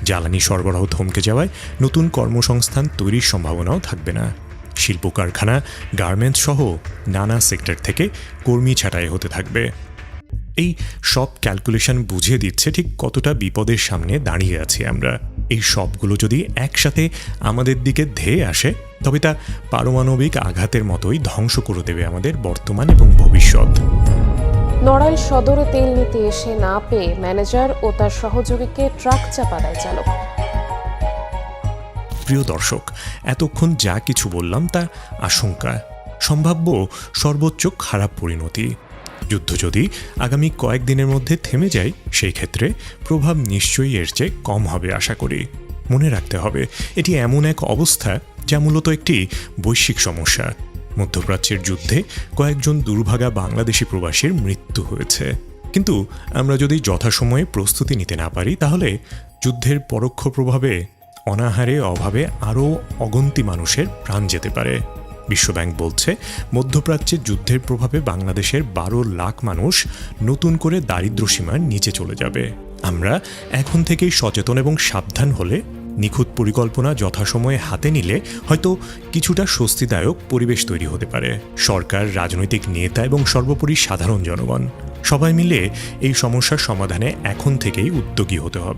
জ্বালানি সরবরাহ থমকে যাওয়ায় নতুন কর্মসংস্থান তৈরির সম্ভাবনাও থাকবে না। শিল্প কারখানা, গার্মেন্টস সহ নানা সেক্টর থেকে কর্মী ছাঁটাই হতে থাকবে। এই সব ক্যালকুলেশন বুঝিয়ে দিচ্ছে ঠিক কতটা বিপদের সামনে দাঁড়িয়ে আছি আমরা। এই সবগুলো যদি একসাথে আমাদের দিকে ধেয়ে আসে, তবে তা পারমাণবিক আঘাতের মতোই ধ্বংস করে দেবে আমাদের বর্তমান এবং ভবিষ্যৎ। নড়াইল সদরে তেল নিতে এসে না পেয়ে ম্যানেজার ও তার সহযোগীকে ট্রাক চাপা দেয় চালক। প্রিয় দর্শক, এতক্ষণ যা কিছু বললাম তা আশঙ্কা, সম্ভাব্য সর্বোচ্চ খারাপ পরিণতি। যুদ্ধ যদি আগামী কয়েকদিনের মধ্যে থেমে যায়, সেই ক্ষেত্রে প্রভাব নিশ্চয়ই এর চেয়ে কম হবে আশা করি। মনে রাখতে হবে, এটি এমন এক অবস্থা যা মূলত একটি বৈশ্বিক সমস্যা। মধ্যপ্রাচ্যের যুদ্ধে কয়েকজন দুর্ভাগা বাংলাদেশি প্রবাসীর মৃত্যু হয়েছে, কিন্তু আমরা যদি যথাসময়ে প্রস্তুতি নিতে না পারি, তাহলে যুদ্ধের পরোক্ষ প্রভাবে অনাহারে অভাবে আরও অগন্তি মানুষের প্রাণ যেতে পারে। বিশ্বব্যাংক বলছে, মধ্যপ্রাচ্যের যুদ্ধের প্রভাবে বাংলাদেশের 12 লাখ মানুষ নতুন করে দারিদ্র্যসীমার নিচে চলে যাবে। আমরা এখন থেকেই সচেতন এবং সাবধান হলে, নিখুঁত পরিকল্পনা যথাসময়ে হাতে নিলে হয়তো কিছুটা স্বস্তিদায়ক পরিবেশ তৈরি হতে পারে। সরকার, রাজনৈতিক নেতা এবং সর্বোপরি সাধারণ জনগণ সবাই মিলে এই সমস্যার সমাধানে এখন থেকেই উদ্যোগী হতে হবে।